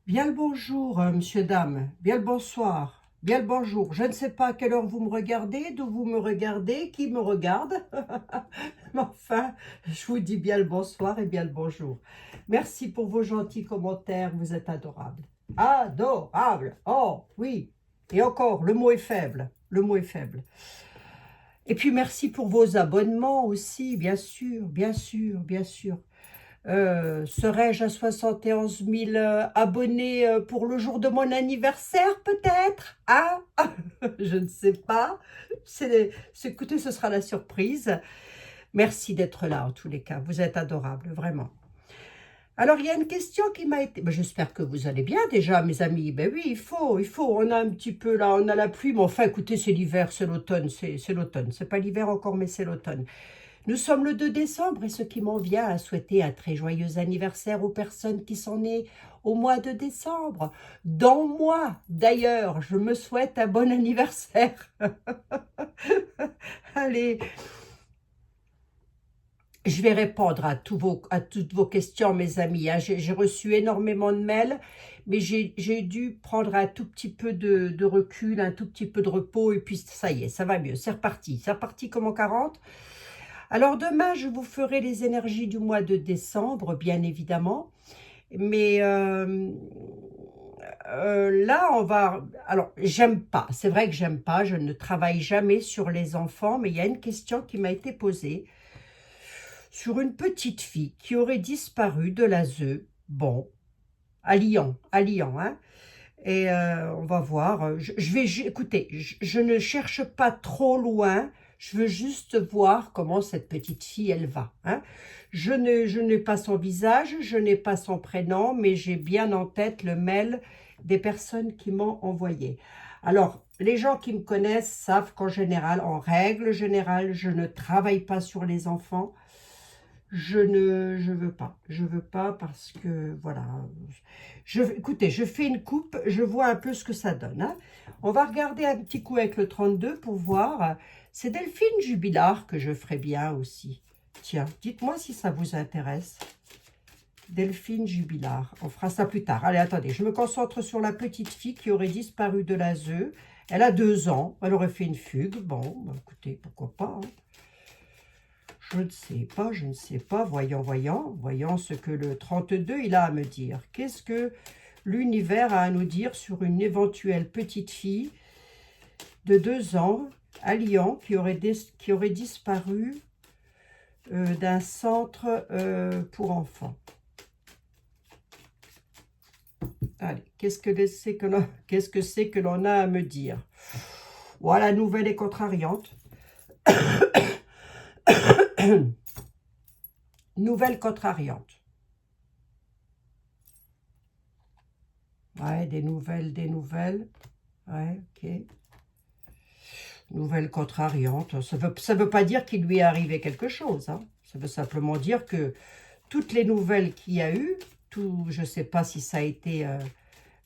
Bien le bonjour, monsieur, dame. Bien le bonsoir. Bien le bonjour. Je ne sais pas à quelle heure vous me regardez, d'où vous me regardez, qui me regarde. Mais enfin, je vous dis bien le bonsoir et bien le bonjour. Merci pour vos gentils commentaires. Vous êtes adorables. Adorable. Oh, oui. Et encore, le mot est faible. Le mot est faible. Et puis, merci pour vos abonnements aussi, bien sûr, bien sûr, bien sûr. Serais-je à 71 000 abonnés pour le jour de mon anniversaire, peut-être? Hein? Je ne sais pas. Écoutez, ce sera la surprise. Merci d'être là, en tous les cas. Vous êtes adorables, vraiment. Alors, il y a une question qui m'a été... Ben, j'espère que vous allez bien déjà, mes amis. Ben oui, il faut. On a un petit peu, là, on a la pluie. Mais enfin, écoutez, c'est l'hiver, c'est l'automne. C'est l'automne. C'est pas l'hiver encore, mais c'est l'automne. Nous sommes le 2 décembre et ce qui m'en vient à souhaiter un très joyeux anniversaire aux personnes qui sont nées au mois de décembre. Dans moi, d'ailleurs, je me souhaite un bon anniversaire. Allez, je vais répondre à toutes vos questions, mes amis. Hein. J'ai reçu énormément de mails, mais j'ai dû prendre un tout petit peu de recul, un tout petit peu de repos, et puis ça y est, ça va mieux. C'est reparti. C'est reparti comme en 40. Alors demain, je vous ferai les énergies du mois de décembre, bien évidemment. Mais là, on va... Alors, j'aime pas. C'est vrai que j'aime pas. Je ne travaille jamais sur les enfants. Mais il y a une question qui m'a été posée sur une petite fille qui aurait disparu de la ZEU. Bon, à Lyon, hein. Et on va voir. Écoutez, je ne cherche pas trop loin. Je veux juste voir comment cette petite fille, elle va. Hein. Je n'ai pas son visage, je n'ai pas son prénom, mais j'ai bien en tête le mail des personnes qui m'ont envoyé. Alors, les gens qui me connaissent savent qu'en général, en règle générale, je ne travaille pas sur les enfants. Je veux pas parce que, voilà. Écoutez, je fais une coupe, je vois un peu ce que ça donne. Hein. On va regarder un petit coup avec le 32 pour voir. C'est Delphine Jubilard que je ferai bien aussi. Tiens, dites-moi si ça vous intéresse. Delphine Jubilard, on fera ça plus tard. Allez, attendez, je me concentre sur la petite fille qui aurait disparu de la ZEU. Elle a 2 ans, elle aurait fait une fugue. Bon, bah, écoutez, pourquoi pas, hein. Je ne sais pas, je ne sais pas. Voyons ce que le 32 il a à me dire. Qu'est-ce que l'univers a à nous dire sur une éventuelle petite fille de 2 ans à Lyon qui aurait disparu d'un centre pour enfants. Allez, qu'est-ce que c'est que l'on a à me dire? Voilà, la nouvelle est contrariante. Nouvelle contrariante. Ouais, des nouvelles. Ouais, ok. Nouvelle contrariante. Ça veut pas dire qu'il lui est arrivé quelque chose. Hein. Ça veut simplement dire que toutes les nouvelles qu'il y a eu, je ne sais pas si ça a été...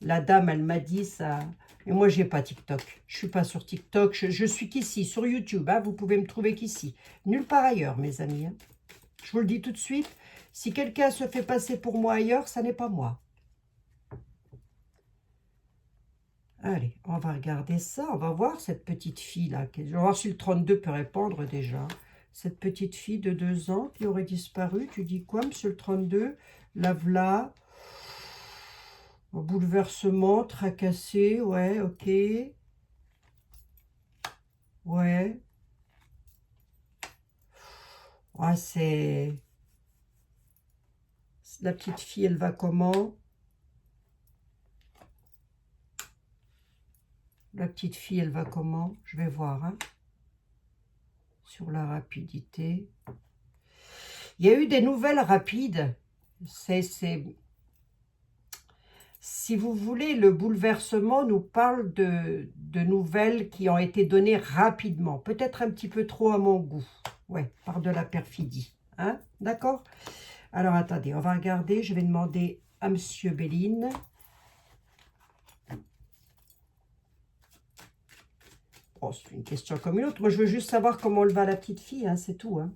la dame, elle m'a dit ça... Et moi, j'ai pas TikTok. Je suis pas sur TikTok. Je suis qu'ici, sur YouTube. Hein, vous pouvez me trouver qu'ici. Nulle part ailleurs, mes amis. Hein. Je vous le dis tout de suite. Si quelqu'un se fait passer pour moi ailleurs, ça n'est pas moi. Allez, on va regarder ça. On va voir cette petite fille-là. Je vais voir si le 32 peut répondre déjà. Cette petite fille de 2 ans qui aurait disparu. Tu dis quoi, monsieur le 32? La v'là. Bouleversement, tracassé. Ouais, ok. Ouais. Ouais, c'est... La petite fille, elle va comment? La petite fille, elle va comment? Je vais voir, hein, sur la rapidité. Il y a eu des nouvelles rapides. Si vous voulez, le bouleversement nous parle de nouvelles qui ont été données rapidement. Peut-être un petit peu trop à mon goût. Ouais, par de la perfidie. Hein? D'accord? Alors, attendez, on va regarder. Je vais demander à Monsieur Béline. Oh, c'est une question comme une autre. Moi, je veux juste savoir comment elle va la petite fille. Hein, c'est tout. Hein.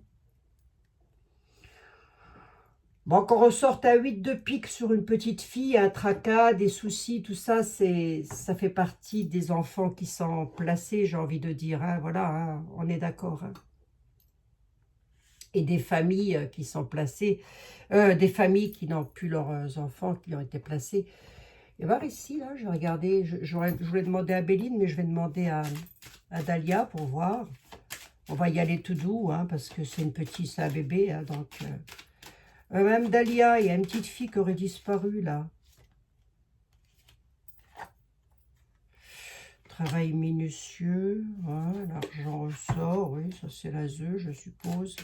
Bon, qu'on ressorte à 8 de pique sur une petite fille, un tracas, des soucis, tout ça, ça fait partie des enfants qui sont placés, j'ai envie de dire. Hein, voilà, hein, on est d'accord. Hein. Et des familles qui sont placées, des familles qui n'ont plus leurs enfants, qui ont été placés. Et voir ici, là, je vais regarder, je voulais demander à Béline, mais je vais demander à Dahlia pour voir. On va y aller tout doux, hein, parce que c'est une petite, c'est un bébé, hein, donc... Même Dahlia, il y a une petite fille qui aurait disparu, là. Travail minutieux, ouais, l'argent ressort, oui, ça c'est la ZE, je suppose.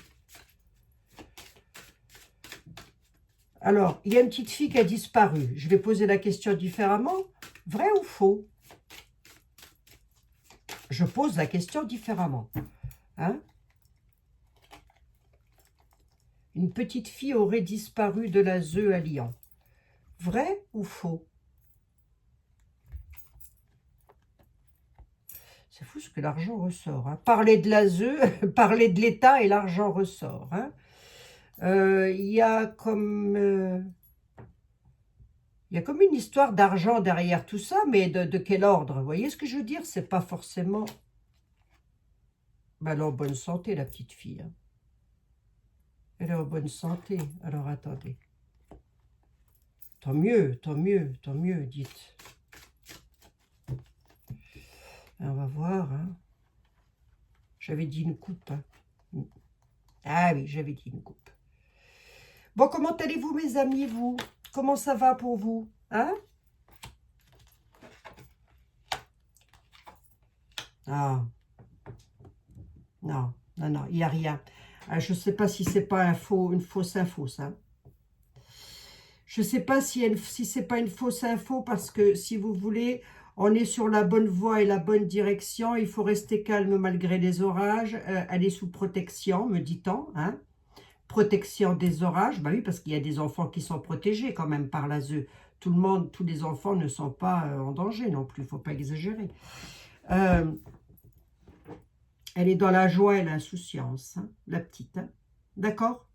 Alors, il y a une petite fille qui a disparu. Je vais poser la question différemment. Vrai ou faux? Je pose la question différemment. Hein? Une petite fille aurait disparu de la ZE à Lyon. Vrai ou faux? C'est fou ce que l'argent ressort. Hein. Parler de la ZE, parler de l'État et l'argent ressort. Hein. Il y a comme une histoire d'argent derrière tout ça, mais de quel ordre? Vous voyez ce que je veux dire? C'est pas forcément... Ben, elle est en bonne santé, la petite fille. Hein. Elle est en bonne santé. Alors, attendez. Tant mieux, tant mieux, tant mieux, dites. On va voir. Hein. J'avais dit une coupe. Hein. Ah oui, j'avais dit une coupe. Bon, comment allez-vous, mes amis, vous? Comment ça va pour vous? Hein? Ah. Non, non, non, il n'y a rien. Je ne sais pas si c'est pas une fausse info, ça. Je ne sais pas si c'est pas une fausse info, parce que, si vous voulez, on est sur la bonne voie et la bonne direction. Il faut rester calme malgré les orages. Elle est sous protection, me dit-on. Hein? Protection des orages. Bah oui, parce qu'il y a des enfants qui sont protégés quand même par la ZE. Tout le monde, tous les enfants ne sont pas en danger non plus. Il ne faut pas exagérer. Elle est dans la joie et l'insouciance, hein, la petite. Hein. D'accord?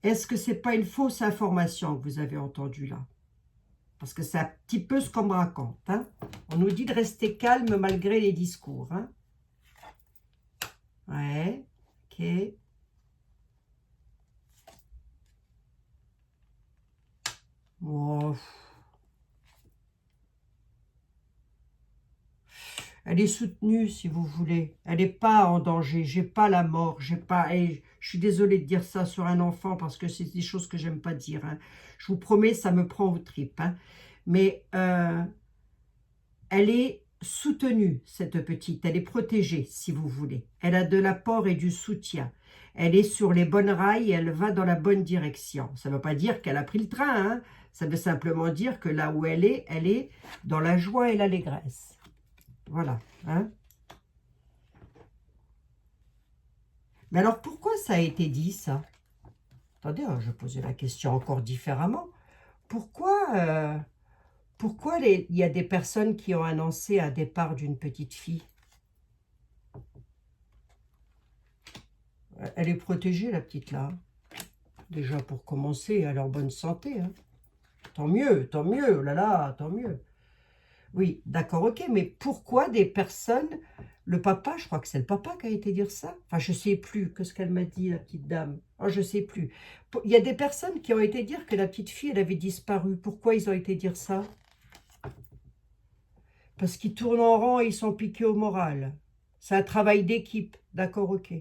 Est-ce que c'est pas une fausse information que vous avez entendue là? Parce que c'est un petit peu ce qu'on me raconte. Hein. On nous dit de rester calme malgré les discours. Hein. Ouais, ok. Oh. Elle est soutenue, si vous voulez. Elle n'est pas en danger. J'ai pas la mort. J'ai pas. Et je suis désolée de dire ça sur un enfant parce que c'est des choses que j'aime pas dire. Hein. Je vous promets, ça me prend aux tripes. Hein. Mais elle est soutenue, cette petite. Elle est protégée, si vous voulez. Elle a de l'apport et du soutien. Elle est sur les bonnes rails et elle va dans la bonne direction. Ça ne veut pas dire qu'elle a pris le train. Hein. Ça veut simplement dire que là où elle est dans la joie et l'allégresse. Voilà. Hein. Mais alors, pourquoi ça a été dit, ça? Attendez, je vais poser la question encore différemment. Pourquoi il y a des personnes qui ont annoncé un départ d'une petite fille? Elle est protégée, la petite, là. Déjà, pour commencer, elle est en bonne santé. Hein. Tant mieux, oh là là, tant mieux. Oui, d'accord, ok, mais pourquoi des personnes... Le papa, je crois que c'est le papa qui a été dire ça. Enfin, je ne sais plus que ce qu'elle m'a dit, la petite dame. Oh, je ne sais plus. Il y a des personnes qui ont été dire que la petite fille, elle avait disparu. Pourquoi ils ont été dire ça? Parce qu'ils tournent en rond et ils sont piqués au moral. C'est un travail d'équipe. D'accord, ok.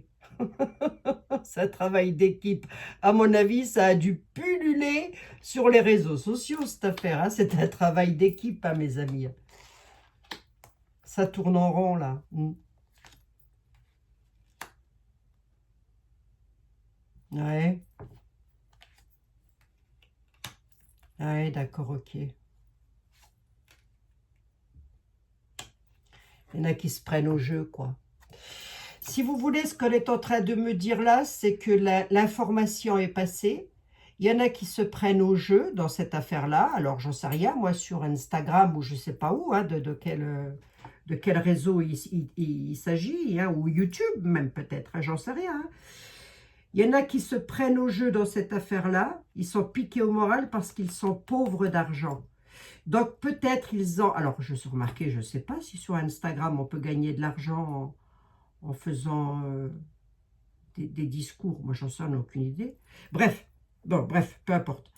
C'est un travail d'équipe. À mon avis, ça a dû pulluler sur les réseaux sociaux, cette affaire. Hein. C'est un travail d'équipe, hein, mes amis. Ça tourne en rond, là. Ouais. Ouais, d'accord, ok. Il y en a qui se prennent au jeu, quoi. Si vous voulez, ce qu'elle est en train de me dire là, c'est que l'information est passée. Il y en a qui se prennent au jeu dans cette affaire-là. Alors, j'en sais rien, moi, sur Instagram ou je ne sais pas où, hein, de quel réseau il s'agit, hein, ou YouTube même peut-être, hein, j'en sais rien. Hein. Il y en a qui se prennent au jeu dans cette affaire-là. Ils sont piqués au moral parce qu'ils sont pauvres d'argent. Donc peut-être ils ont... Alors je suis remarqué, je ne sais pas si sur Instagram on peut gagner de l'argent en faisant des discours. Moi j'en sais aucune idée. Bref, bon bref, peu importe.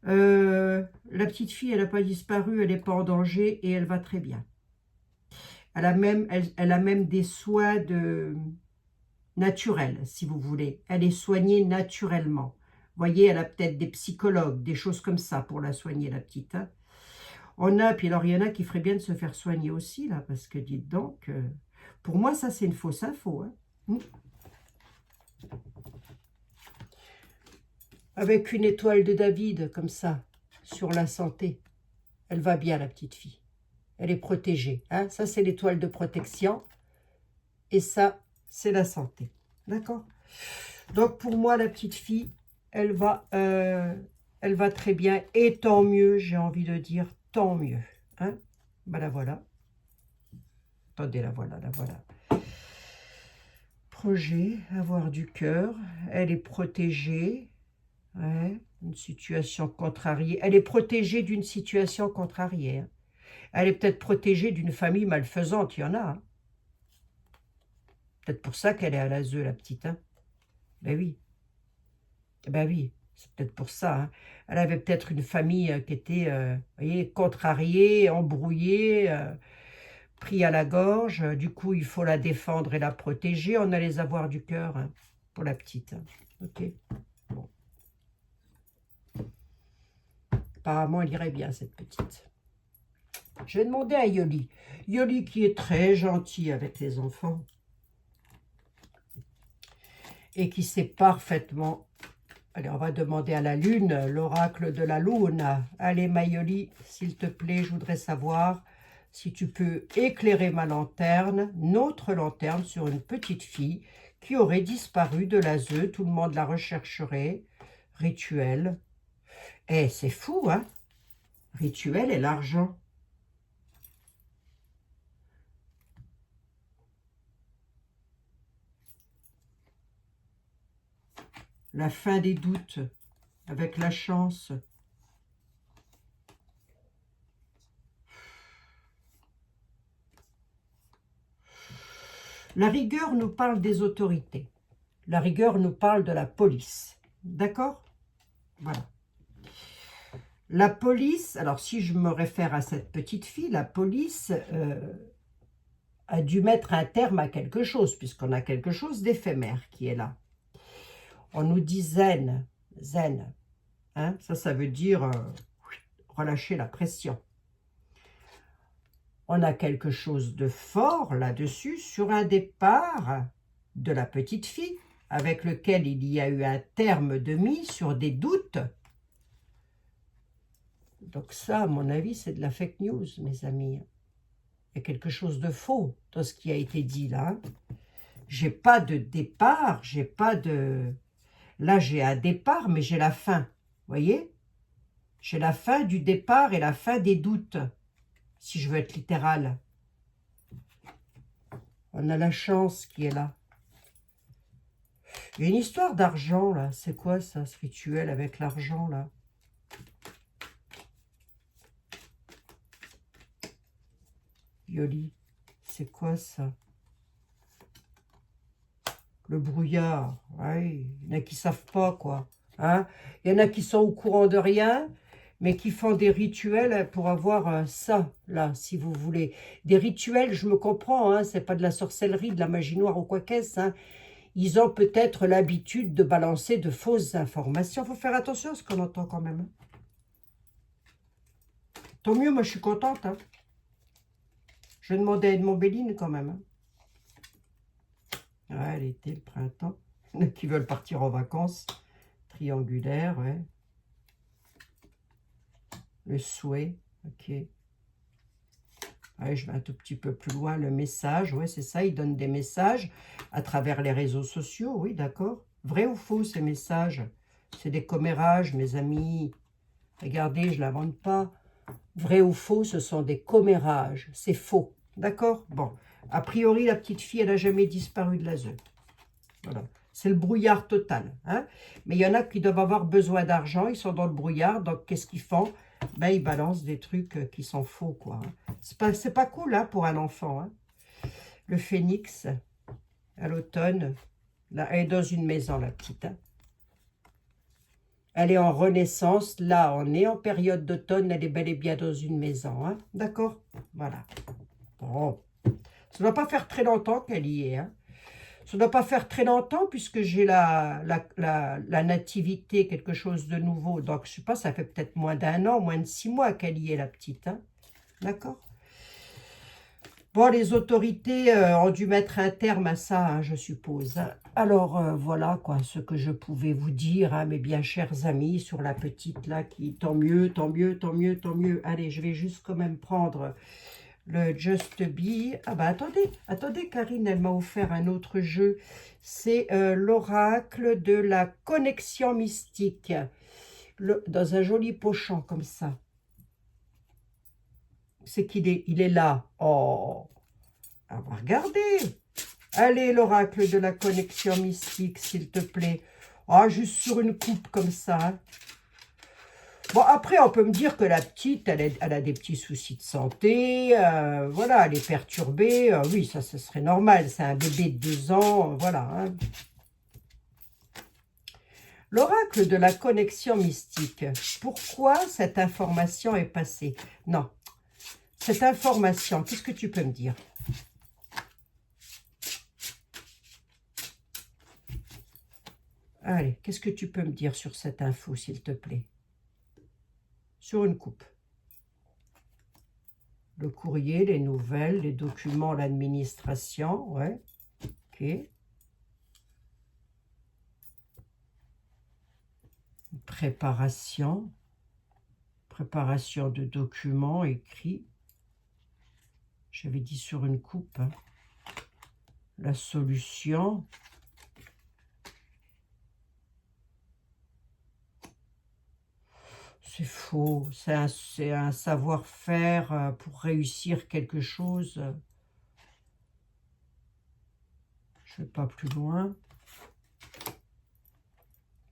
La petite fille, elle n'a pas disparu, elle n'est pas en danger et elle va très bien. Elle a même des soins naturels, si vous voulez. Elle est soignée naturellement. Vous voyez, elle a peut-être des psychologues, des choses comme ça pour la soigner, la petite. Hein. Puis alors, il y en a qui feraient bien de se faire soigner aussi, là, parce que, dites donc, pour moi, ça, c'est une fausse info. Hein. Avec une étoile de David, comme ça, sur la santé. Elle va bien, la petite fille. Elle est protégée. Hein. Ça, c'est l'étoile de protection. Et ça, c'est la santé. D'accord? Donc, pour moi, la petite fille, elle va très bien. Et tant mieux, j'ai envie de dire, tant mieux. Hein? Ben, la voilà. Attendez, la voilà, la voilà. Projet, avoir du cœur. Elle est protégée. Ouais, une situation contrariée. Elle est protégée d'une situation contrariée. Hein. Elle est peut-être protégée d'une famille malfaisante. Il y en a. Hein. Peut-être pour ça qu'elle est à l'ASE, la petite. Hein. Ben oui. Ben oui, c'est peut-être pour ça. Hein. Elle avait peut-être une famille qui était vous voyez, contrariée, embrouillée, pris à la gorge. Du coup, il faut la défendre et la protéger. On allait avoir du cœur hein, pour la petite. Hein. Ok. Bon. Apparemment, elle irait bien, cette petite. Je vais demander à Yoli. Yoli qui est très gentil avec les enfants. Et qui sait parfaitement... Allez, on va demander à la lune, l'oracle de la lune. Allez, Mayoli, s'il te plaît, je voudrais savoir si tu peux éclairer ma lanterne, notre lanterne, sur une petite fille qui aurait disparu de l'ASE. Tout le monde la rechercherait. Rituel. Eh, c'est fou, hein? Rituel et l'argent. La fin des doutes, avec la chance. La rigueur nous parle des autorités. La rigueur nous parle de la police. D'accord? Voilà. La police, alors si je me réfère à cette petite fille, la police a dû mettre un terme à quelque chose, puisqu'on a quelque chose d'éphémère qui est là. On nous dit zen, zen. Hein, ça veut dire relâcher la pression. On a quelque chose de fort là-dessus sur un départ de la petite fille, avec lequel il y a eu un terme de mise sur des doutes. Donc ça, à mon avis, c'est de la fake news, mes amis. Il y a quelque chose de faux dans ce qui a été dit là. J'ai pas de départ, j'ai pas de... Là, j'ai un départ, mais j'ai la fin. Vous voyez? J'ai la fin du départ et la fin des doutes, si je veux être littérale. On a la chance qui est là. Il y a une histoire d'argent, là. C'est quoi, ça, ce rituel avec l'argent, là? Yoli, c'est quoi, ça? Le brouillard. Ouais, il y en a qui ne savent pas, quoi. Hein? Il y en a qui sont au courant de rien, mais qui font des rituels pour avoir ça, là, si vous voulez. Des rituels, je me comprends, hein, c'est pas de la sorcellerie, de la magie noire ou quoi qu'est-ce, hein. Ils ont peut-être l'habitude de balancer de fausses informations. Il faut faire attention à ce qu'on entend quand même. Hein. Tant mieux, moi je suis contente. Hein. Je vais demander à Edmond Béline quand même. Hein. Ouais, l'été, le printemps. Il y en a qui veulent partir en vacances. Triangulaire, ouais. Le souhait, ok. Ouais, je vais un tout petit peu plus loin, le message, ouais, c'est ça, il donne des messages à travers les réseaux sociaux, oui, d'accord. Vrai ou faux, ces messages? C'est des commérages, mes amis. Regardez, je ne l'invente pas. Vrai ou faux, ce sont des commérages, c'est faux, d'accord. Bon, a priori, la petite fille, elle n'a jamais disparu de l'ASE. Voilà. C'est le brouillard total. Hein. Mais il y en a qui doivent avoir besoin d'argent, ils sont dans le brouillard, donc qu'est-ce qu'ils font? Ben, ils balancent des trucs qui sont faux, quoi. C'est pas cool, hein, pour un enfant. Hein. Le phénix, à l'automne, là, elle est dans une maison, la petite. Hein. Elle est en renaissance. Là, on est en période d'automne. Elle est bel et bien dans une maison. Hein. D'accord? Voilà. Bon. Ça ne doit pas faire très longtemps qu'elle y est. Hein. Ça ne doit pas faire très longtemps puisque j'ai la nativité, quelque chose de nouveau. Donc, je ne sais pas, ça fait peut-être moins d'1 an, moins de 6 mois qu'elle y est, la petite. Hein. D'accord? Bon, les autorités ont dû mettre un terme à ça, hein, je suppose. Alors, voilà quoi, ce que je pouvais vous dire, hein, mes bien chers amis, sur la petite là, qui, tant mieux, tant mieux, tant mieux, tant mieux. Allez, je vais juste quand même prendre le Just Be. Ah bah attendez, Karine, elle m'a offert un autre jeu. C'est l'oracle de la connexion mystique. Dans un joli pochon comme ça. C'est il est là. Oh, on va regarder. Allez, l'oracle de la connexion mystique, s'il te plaît. Ah, juste sur une coupe comme ça. Hein. Bon, après, on peut me dire que la petite, elle a des petits soucis de santé. Voilà, elle est perturbée. Oui, ça, ce serait normal. C'est un bébé de 2 ans. Voilà. Hein. L'oracle de la connexion mystique. Pourquoi cette information est passée? Non. Cette information, qu'est-ce que tu peux me dire? Allez, qu'est-ce que tu peux me dire sur cette info, s'il te plaît? Sur une coupe. Le courrier, les nouvelles, les documents, l'administration, ouais. Ok. Préparation. Préparation de documents écrits. J'avais dit sur une coupe. Hein. La solution. C'est faux. C'est un savoir-faire pour réussir quelque chose. Je ne vais pas plus loin.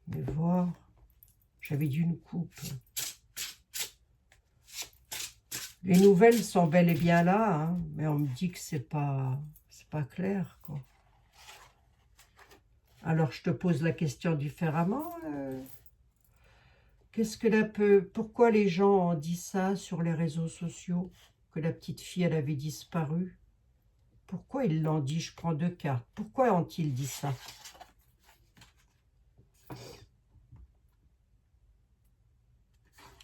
Mais voir. J'avais dit une coupe. Les nouvelles sont bel et bien là, hein, mais on me dit que c'est pas clair, quoi. Alors, je te pose la question différemment. Qu'est-ce que pourquoi les gens ont dit ça sur les réseaux sociaux, que la petite fille, elle avait disparu? Pourquoi ils l'ont dit? Je prends 2 cartes. Pourquoi ont-ils dit ça?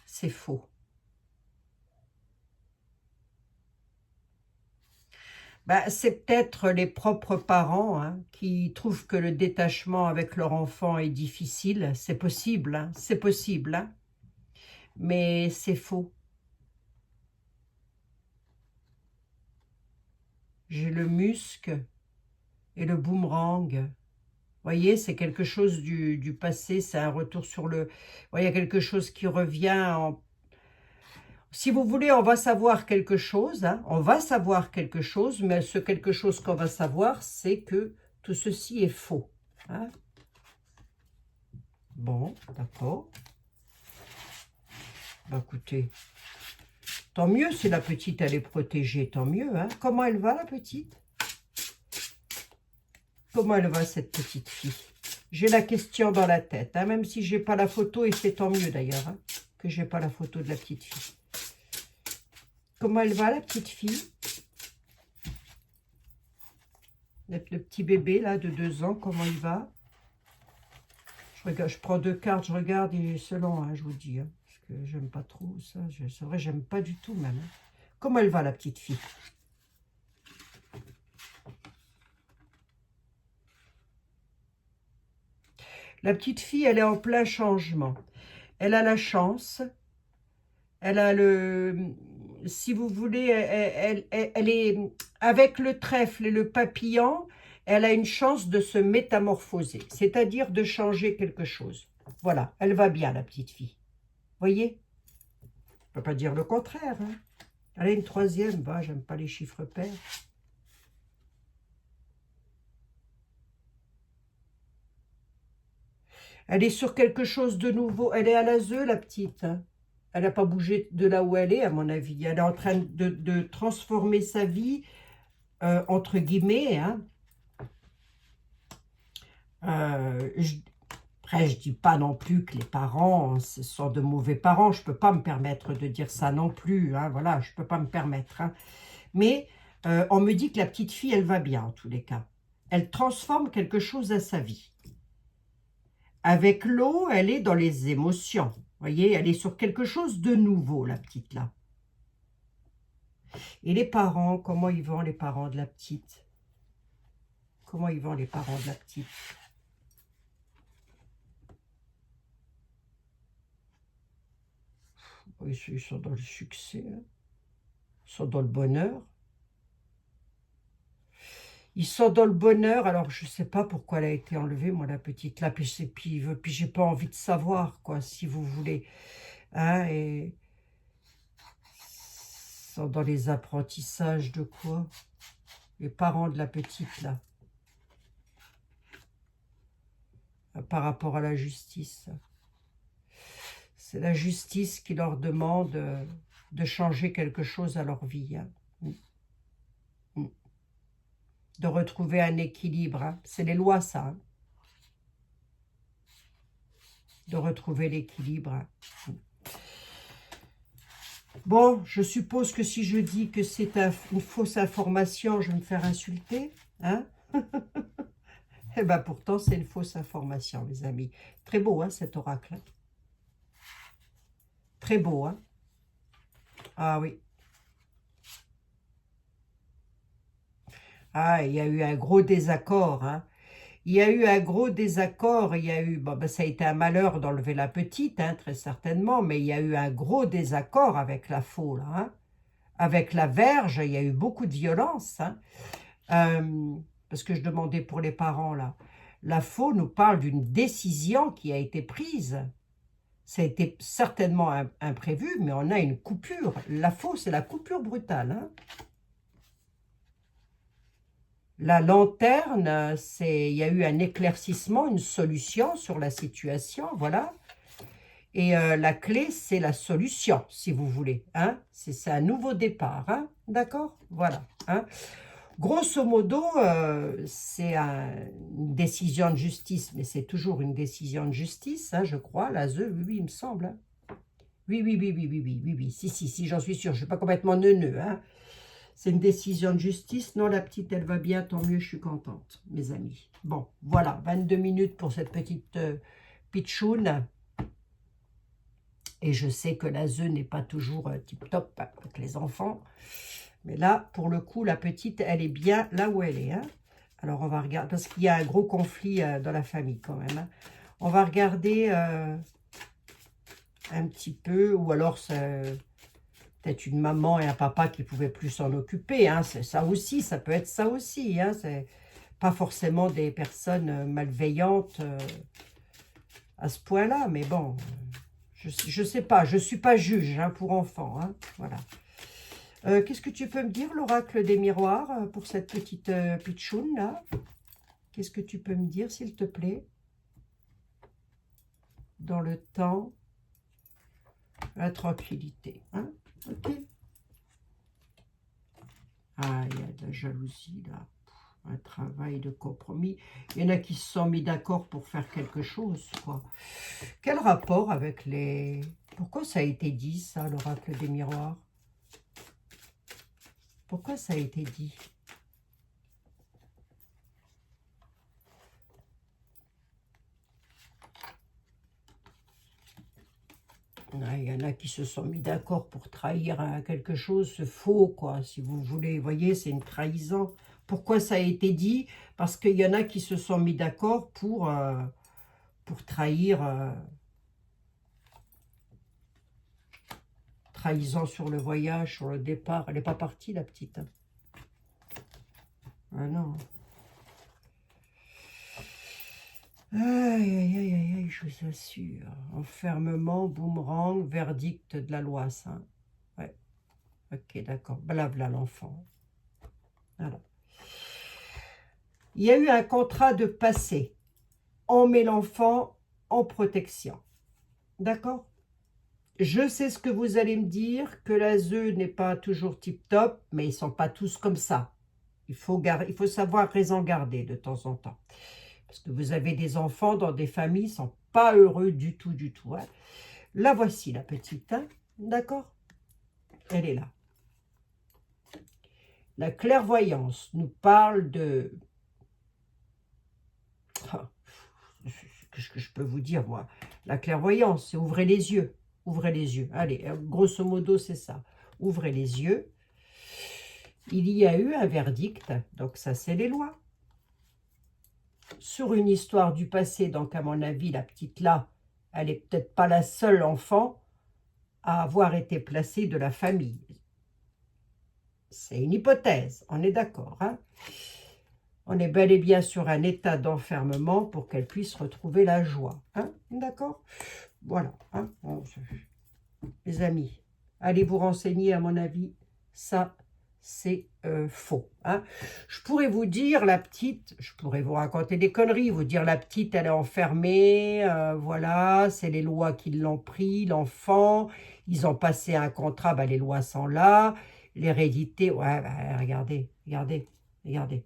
C'est faux. Ben, c'est peut-être les propres parents hein, qui trouvent que le détachement avec leur enfant est difficile. C'est possible, hein, c'est possible. Hein, mais c'est faux. J'ai le musc et le boomerang. Vous voyez, c'est quelque chose du passé, c'est un retour sur le... Vous voyez, il y a quelque chose qui revient en... Si vous voulez, on va savoir quelque chose, hein, on va savoir quelque chose, mais ce quelque chose qu'on va savoir, c'est que tout ceci est faux. Hein. Bon, d'accord. Bah, écoutez, tant mieux si la petite, elle est protégée, tant mieux. Hein. Comment elle va, la petite? Comment elle va, cette petite fille? J'ai la question dans la tête, hein, même si je n'ai pas la photo, et c'est tant mieux d'ailleurs, hein, que je n'ai pas la photo de la petite fille. Comment elle va, la petite fille? Le petit bébé, là, de 2 ans, comment il va? Je prends 2 cartes, je regarde, et selon, hein, je vous dis, hein, parce que j'aime pas trop ça. C'est vrai, j'aime pas du tout, même. Hein. Comment elle va, la petite fille? La petite fille, elle est en plein changement. Elle a la chance. Elle a le... Si vous voulez, elle est... Avec le trèfle et le papillon, elle a une chance de se métamorphoser. C'est-à-dire de changer quelque chose. Voilà, elle va bien, la petite fille. Voyez? On ne peut pas dire le contraire. Hein. Elle a une 3e. Bah, j'aime pas les chiffres pairs. Elle est sur quelque chose de nouveau. Elle est à l'ASE, la petite. Hein. Elle n'a pas bougé de là où elle est, à mon avis. Elle est en train de transformer sa vie, entre guillemets. Hein. Après, je dis pas non plus que les parents, ce sont de mauvais parents. Je peux pas me permettre de dire ça non plus. Hein. Voilà, je peux pas me permettre. Hein. Mais on me dit que la petite fille, elle va bien, en tous les cas. Elle transforme quelque chose à sa vie. Avec l'eau, elle est dans les émotions. Vous voyez, elle est sur quelque chose de nouveau, la petite, là. Et les parents, comment ils vont, les parents de la petite? Comment ils vont, les parents de la petite? Ils sont dans le succès, hein. Ils sont dans le bonheur. Ils sont dans le bonheur. Alors, je ne sais pas pourquoi elle a été enlevée, moi, la petite, là. Puis j'ai pas envie de savoir, quoi, si vous voulez. Hein, et ils sont dans les apprentissages de quoi? Les parents de la petite, là. Par rapport à la justice. C'est la justice qui leur demande de changer quelque chose à leur vie. Hein. De retrouver un équilibre. Hein. C'est les lois, ça. Hein. De retrouver l'équilibre. Hein. Bon, je suppose que si je dis que c'est une fausse information, je vais me faire insulter. Hein. Eh bien, pourtant, c'est une fausse information, les amis. Très beau, hein, cet oracle. Hein. Très beau, hein. Ah oui. Ah, il y a eu un gros désaccord, hein. Il y a eu un gros désaccord, il y a eu, bon, ben, ça a été un malheur d'enlever la petite, hein, très certainement, mais il y a eu un gros désaccord avec la faux, là, hein. Avec la Vierge, il y a eu beaucoup de violence, hein. Parce que je demandais pour les parents, là. La faux nous parle d'une décision qui a été prise. Ça a été certainement imprévu, mais on a une coupure. La faux, c'est la coupure brutale, hein. La lanterne, il y a eu un éclaircissement, une solution sur la situation, voilà. Et la clé, c'est la solution, si vous voulez. Hein? C'est un nouveau départ, hein? D'accord? Voilà. Hein? Grosso modo, c'est une décision de justice, mais c'est toujours une décision de justice, hein, je crois. La oui, oui, il me semble. Hein? Oui, oui, oui, oui, oui, oui, oui, oui, si, j'en suis sûre. Je ne suis pas complètement neuneux, hein? C'est une décision de justice. Non, la petite, elle va bien, tant mieux, je suis contente, mes amis. Bon, voilà, 22 minutes pour cette petite pitchoune. Et je sais que la ZE n'est pas toujours tip-top avec les enfants. Mais là, pour le coup, la petite, elle est bien là où elle est. Hein. Alors, on va regarder, parce qu'il y a un gros conflit dans la famille quand même. Hein. On va regarder un petit peu, ou alors peut-être une maman et un papa qui ne pouvaient plus s'en occuper. Hein. C'est ça aussi, ça peut être ça aussi. Hein. C'est pas forcément des personnes malveillantes à ce point-là, mais bon, je sais pas, je ne suis pas juge hein, pour enfants. Hein. Voilà. Qu'est-ce que tu peux me dire, l'oracle des miroirs, pour cette petite pitchoune là? Qu'est-ce que tu peux me dire, s'il te plaît? Dans le temps, la tranquillité. Hein? Ok. Ah, il y a de la jalousie là. Un travail de compromis. Il y en a qui se sont mis d'accord pour faire quelque chose, quoi. Quel rapport avec les... Pourquoi ça a été dit, ça, l'oracle des miroirs? Pourquoi ça a été dit? Il y en a qui se sont mis d'accord pour trahir quelque chose, ce faux, quoi, si vous voulez. Vous voyez, c'est une trahison. Pourquoi ça a été dit? Parce qu'il y en a qui se sont mis d'accord pour trahir... trahison sur le voyage, sur le départ. Elle n'est pas partie, la petite. Ah non. Aïe, aïe, aïe, aïe, aïe, je vous assure. Enfermement, boomerang, verdict de la loi, ça. Ouais. Ok, d'accord. Blabla l'enfant. Voilà. Il y a eu un contrat de passé. On met l'enfant en protection. D'accord? Je sais ce que vous allez me dire, que la ZEU n'est pas toujours tip-top, mais ils ne sont pas tous comme ça. Il faut savoir raison garder de temps en temps. Parce que vous avez des enfants dans des familles qui ne sont pas heureux du tout, du tout. Hein. La voici, la petite. Hein. D'accord? Elle est là. La clairvoyance nous parle de... Qu'est-ce que je peux vous dire, moi? La clairvoyance, c'est ouvrez les yeux. Ouvrez les yeux. Allez, grosso modo, c'est ça. Ouvrez les yeux. Il y a eu un verdict, donc ça, c'est les lois. Sur une histoire du passé, donc à mon avis, la petite là, elle n'est peut-être pas la seule enfant à avoir été placée de la famille. C'est une hypothèse, on est d'accord. Hein? On est bel et bien sur un état d'enfermement pour qu'elle puisse retrouver la joie. Hein? D'accord? Voilà. Hein? Les amis, allez vous renseigner, à mon avis, ça, c'est faux. Hein? Je pourrais vous dire, la petite, je pourrais vous raconter des conneries, vous dire la petite, elle est enfermée, voilà, c'est les lois qui l'ont pris, l'enfant, ils ont passé un contrat, ben, les lois sont là, l'hérédité, ouais, ben, regardez, regardez, regardez,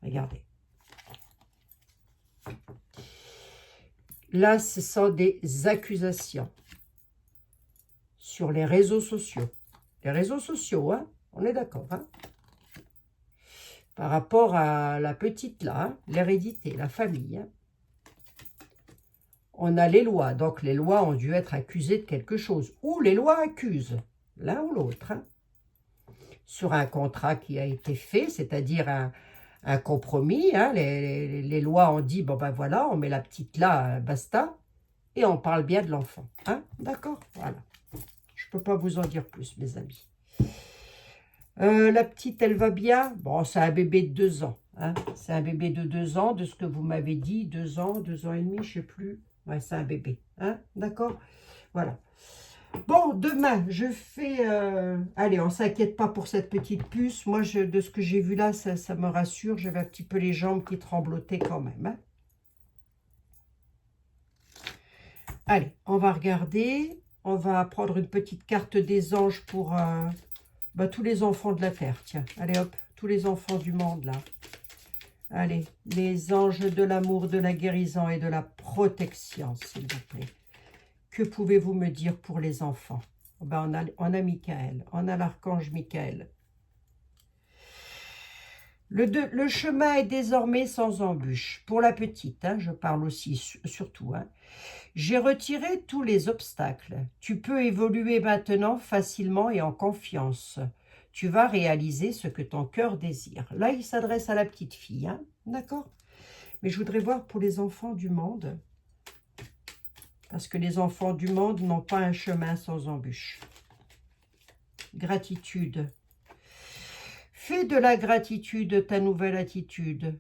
regardez. Là, ce sont des accusations sur les réseaux sociaux. Les réseaux sociaux, hein, on est d'accord, hein? Par rapport à la petite là, hein, l'hérédité, la famille. Hein. On a les lois, donc les lois ont dû être accusées de quelque chose. Ou les lois accusent, l'un ou l'autre. Hein. Sur un contrat qui a été fait, c'est-à-dire un compromis. Hein, les lois ont dit, bon ben voilà, on met la petite là, basta, et on parle bien de l'enfant. Hein, d'accord? Voilà. Je ne peux pas vous en dire plus, mes amis. La petite, elle va bien. Bon, c'est un bébé de 2 ans. Hein. C'est un bébé de 2 ans, de ce que vous m'avez dit. 2 ans, 2 ans et demi, je ne sais plus. Ouais, c'est un bébé. Hein. D'accord? Voilà. Bon, demain, je fais... Allez, on ne s'inquiète pas pour cette petite puce. Moi, de ce que j'ai vu là, ça me rassure. J'avais un petit peu les jambes qui tremblotaient quand même. Hein. Allez, on va regarder. On va prendre une petite carte des anges pour... bah, tous les enfants de la terre, tiens. Allez hop, tous les enfants du monde, là. Allez, les anges de l'amour, de la guérison et de la protection, s'il vous plaît. Que pouvez-vous me dire pour les enfants? Ben, on a Michael, on a l'archange Michael. Le chemin est désormais sans embûche. Pour la petite, hein, je parle aussi surtout. Hein. J'ai retiré tous les obstacles. Tu peux évoluer maintenant facilement et en confiance. Tu vas réaliser ce que ton cœur désire. Là, il s'adresse à la petite fille, hein, d'accord? Mais je voudrais voir pour les enfants du monde. Parce que les enfants du monde n'ont pas un chemin sans embûche. Gratitude. Fais de la gratitude ta nouvelle attitude.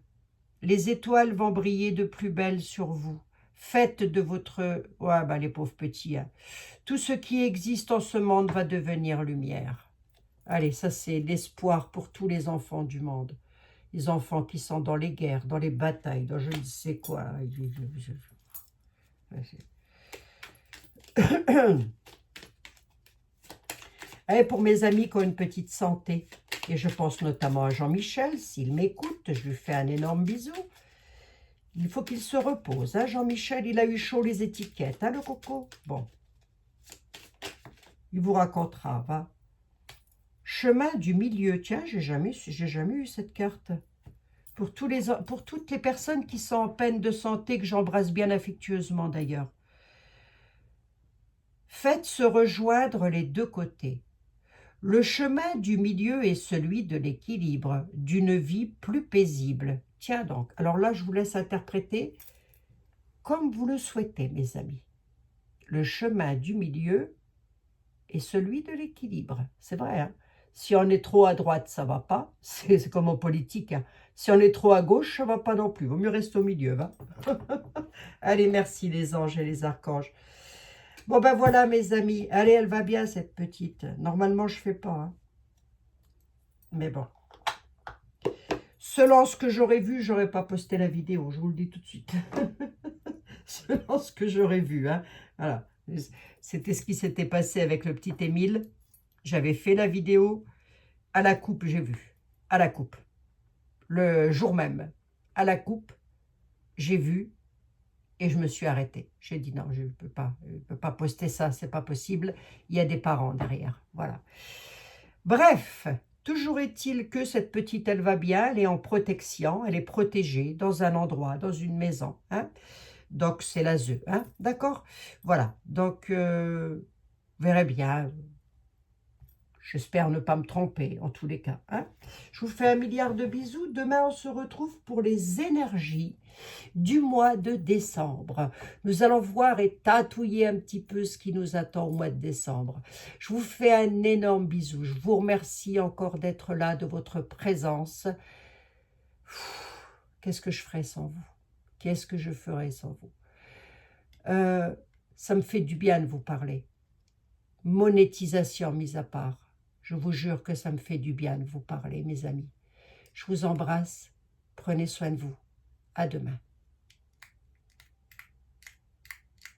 Les étoiles vont briller de plus belle sur vous. Faites de votre... Ouais, ben les pauvres petits. Hein. Tout ce qui existe en ce monde va devenir lumière. Allez, ça c'est l'espoir pour tous les enfants du monde. Les enfants qui sont dans les guerres, dans les batailles, dans je ne sais quoi. Allez, pour mes amis qui ont une petite santé, et je pense notamment à Jean-Michel, s'il m'écoute, je lui fais un énorme bisou. Il faut qu'il se repose. Hein, Jean-Michel, il a eu chaud les étiquettes, hein, le coco? Bon. Il vous racontera, va. Chemin du milieu. Tiens, j'ai jamais eu cette carte. Pour toutes les personnes qui sont en peine de santé, que j'embrasse bien affectueusement d'ailleurs. Faites se rejoindre les deux côtés. Le chemin du milieu est celui de l'équilibre, d'une vie plus paisible. Tiens donc, alors là, je vous laisse interpréter comme vous le souhaitez, mes amis. Le chemin du milieu est celui de l'équilibre. C'est vrai, hein? Si on est trop à droite, ça ne va pas. C'est comme en politique. Hein? Si on est trop à gauche, ça ne va pas non plus. Vaut mieux rester au milieu. Va. Allez, merci les anges et les archanges. Bon, ben voilà, mes amis. Allez, elle va bien, cette petite. Normalement, je ne fais pas. Hein. Mais bon. Selon ce que j'aurais vu, je n'aurais pas posté la vidéo. Je vous le dis tout de suite. selon ce que j'aurais vu. Hein. Voilà. C'était ce qui s'était passé avec le petit Émile. J'avais fait la vidéo. À la coupe, j'ai vu. À la coupe. Le jour même. À la coupe, j'ai vu et je me suis arrêtée. J'ai dit non, je ne peux pas poster ça, c'est pas possible. Il y a des parents derrière. Voilà. Bref, toujours est-il que cette petite, elle va bien, elle est en protection, elle est protégée dans un endroit, dans une maison. Hein. Donc, c'est la ZEU. Hein. D'accord. Voilà. Donc, vous verrez bien. J'espère ne pas me tromper, en tous les cas. Hein. Je vous fais 1 milliard de bisous. Demain, on se retrouve pour les énergies du mois de décembre. Nous allons voir et tatouiller un petit peu ce qui nous attend au mois de décembre. Je vous fais un énorme bisou. Je vous remercie encore d'être là, de votre présence. Qu'est-ce que je ferais sans vous? Qu'est-ce que je ferais sans vous? Ça me fait du bien de vous parler. Monétisation mise à part. Je vous jure que ça me fait du bien de vous parler, mes amis. Je vous embrasse. Prenez soin de vous. À demain.